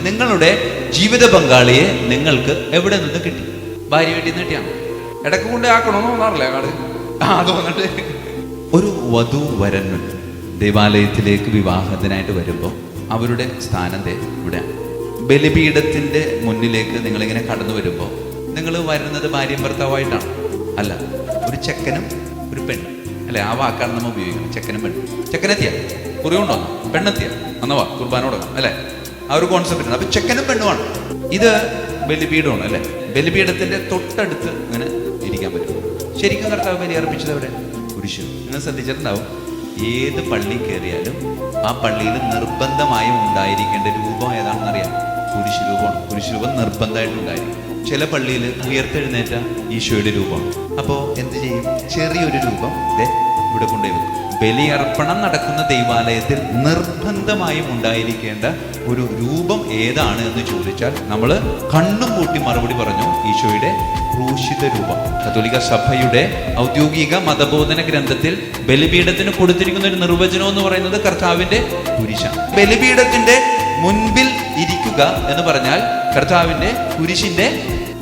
നിങ്ങളുടെ ജീവിത പങ്കാളിയെ നിങ്ങൾക്ക് എവിടെ നിന്ന് കിട്ടി? ഭാര്യ വീട്ടിൽ നിന്ന് കിട്ടിയാണ്. ഇടക്ക് കൊണ്ട് ആക്കണമെന്ന് തോന്നാറില്ലേ കാട്? തോന്നിട്ട് ഒരു വധു വരനും ദേവാലയത്തിലേക്ക് വിവാഹത്തിനായിട്ട് വരുമ്പോൾ അവരുടെ സ്ഥാനം ഇവിടെയാണ്. ബലിപീഠത്തിന്റെ മുന്നിലേക്ക് നിങ്ങളിങ്ങനെ കടന്നു വരുമ്പോൾ നിങ്ങൾ വരുന്നത് ഭാര്യയും ഭർത്താവായിട്ടാണ്. അല്ല, ഒരു ചെക്കനും ഒരു പെണ്ണും അല്ലെ? ആ വാക്കാണ് നമ്മൾ ഉപയോഗിക്കുന്നത്, ചെക്കനും പെണ്ണും. ചെക്കനെത്തിയ കുറിയുണ്ടോന്നോ, പെണ്ണെത്തിയ അന്നവാ കുർബാനോടൊക്കെ അല്ലെ? ആ ഒരു കോൺസെപ്റ്റ്. അപ്പൊ ചെക്കനും പെണ്ണുമാണ്. ഇത് ബലിപീഠമാണ് അല്ലെ? ബലിപീഠത്തിന്റെ തൊട്ടടുത്ത് ഇങ്ങനെ ഇരിക്കാൻ പറ്റും. ശരിക്കും കർത്താവ് ബലി അർപ്പിച്ചത് അവിടെ കുരിശ്. നിങ്ങൾ ശ്രദ്ധിച്ചിട്ടുണ്ടാവും, ഏത് പള്ളി കയറിയാലും ആ പള്ളിയിൽ നിർബന്ധമായും ഉണ്ടായിരിക്കേണ്ട രൂപം ഏതാണെന്നറിയാം? കുരിശ് രൂപമാണ്. കുരിശ് രൂപം നിർബന്ധമായിട്ട് ഉണ്ടായിരിക്കും. ചില പള്ളിയിൽ ഉയർത്തെഴുന്നേറ്റ ഈശോയുടെ രൂപമാണ്. അപ്പോൾ എന്ത് ചെയ്യും? ചെറിയൊരു രൂപം ഇവിടെ കൊണ്ടുപോയി വെക്കും. ബലിയർപ്പണം നടക്കുന്ന ദൈവാലയത്തിൽ നിർബന്ധമായും ഉണ്ടായിരിക്കേണ്ട ഒരു രൂപം ഏതാണ് എന്ന് ചോദിച്ചാൽ നമ്മൾ കണ്ണും പൂട്ടി മറുപടി പറഞ്ഞു, ഈശോയുടെ ക്രൂശിത രൂപം. കത്തോലിക്ക സഭയുടെ ഔദ്യോഗിക മതബോധന ഗ്രന്ഥത്തിൽ ബലിപീഠത്തിന് കൊടുത്തിരിക്കുന്ന ഒരു നിർവചനം എന്ന് പറയുന്നത് കർത്താവിന്റെ കുരിശാണ്. ബലിപീഠത്തിന്റെ മുൻപിൽ ഇരിക്കുക എന്ന് പറഞ്ഞാൽ കർത്താവിന്റെ കുരിശിന്റെ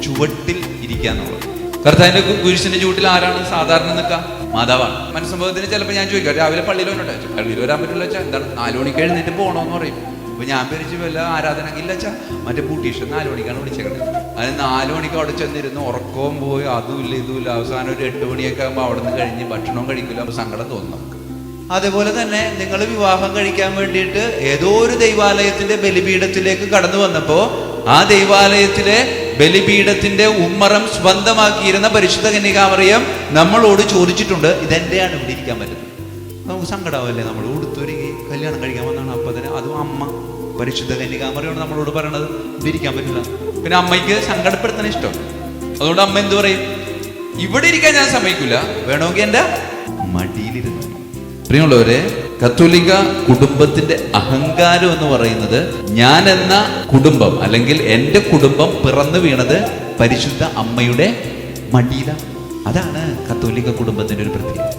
ചുവട്ടിൽ ഇരിക്കുക എന്നുള്ളത്. കർത്താവിന്റെ കുരിശിന്റെ ചുവട്ടിൽ ആരാണ് സാധാരണ നിൽക്കുക? മാതാവാണ്. മനസ്സംഭവത്തിന് ചിലപ്പോൾ ഞാൻ ചോദിക്കാം, രാവിലെ പള്ളിയിൽ വന്നിട്ട് പള്ളിയിൽ വരാൻ പറ്റില്ല വെച്ചാൽ എന്താണ്? 4 മണിക്ക് എഴുന്നേറ്റ് പോകണമെന്ന് പറയും. അപ്പൊ ഞാൻ വിചാരിച്ചു വല്ല ആരാധന ഇല്ല വെച്ചാൽ മറ്റേ ബൂട്ടീഷൻ 4 മണിക്കാണ് വിളിച്ചേക്കണത്. അതിന് 4 മണിക്ക് അവിടെ ചെന്നിരുന്ന് ഉറക്കവും പോയി, അതുമില്ല ഇതുമില്ല. അവസാനം ഒരു 8 മണിയൊക്കെ ആകുമ്പോൾ അവിടെ നിന്ന് കഴിഞ്ഞ് ഭക്ഷണവും കഴിക്കില്ല. അപ്പൊ സങ്കടം തോന്നും നമുക്ക്. അതേപോലെ തന്നെ നിങ്ങൾ വിവാഹം കഴിക്കാൻ വേണ്ടിയിട്ട് ഏതോ ഒരു ദൈവാലയത്തിന്റെ ബലിപീഠത്തിലേക്ക് കടന്നു വന്നപ്പോ ആ ദൈവാലയത്തിലെ ബലിപീഠത്തിന്റെ ഉമ്മറം സ്വന്തമാക്കിയിരുന്ന പരിശുദ്ധ കന്യകാമറിയം നമ്മളോട് ചോദിച്ചിട്ടുണ്ട്, ഇതെന്റെയാണ് ഇവിടെ ഇരിക്കാൻ പറ്റുന്നത്? നമുക്ക് സങ്കടമല്ലേ? നമ്മൾ ഉടുത്തൊരുങ്ങി കല്യാണം കഴിക്കാൻ വന്നാണ്. അപ്പൊ തന്നെ അതും അമ്മ പരിശുദ്ധ കന്യകാമറിയാണ് നമ്മളോട് പറയണത് ഇവിടെ ഇരിക്കാൻ പറ്റില്ല. പിന്നെ അമ്മയ്ക്ക് സങ്കടപ്പെടുത്താൻ ഇഷ്ടം. അതുകൊണ്ട് അമ്മ എന്ത് പറയും? ഇവിടെ ഇരിക്കാൻ ഞാൻ സമ്മതിക്കില്ല, വേണമെങ്കിൽ എൻ്റെ മടിയിലിരുന്നു. പ്രിയമുള്ളവരെ, കത്തോലിക്ക കുടുംബത്തിന്റെ അഹങ്കാരം എന്ന് പറയുന്നത് ഞാൻ എന്ന കുടുംബം അല്ലെങ്കിൽ എൻ്റെ കുടുംബം പിറന്നു വീണത് പരിശുദ്ധ അമ്മയുടെ മടിയിലാണ്. അതാണ് കത്തോലിക്ക കുടുംബത്തിന്റെ ഒരു പ്രത്യേകത.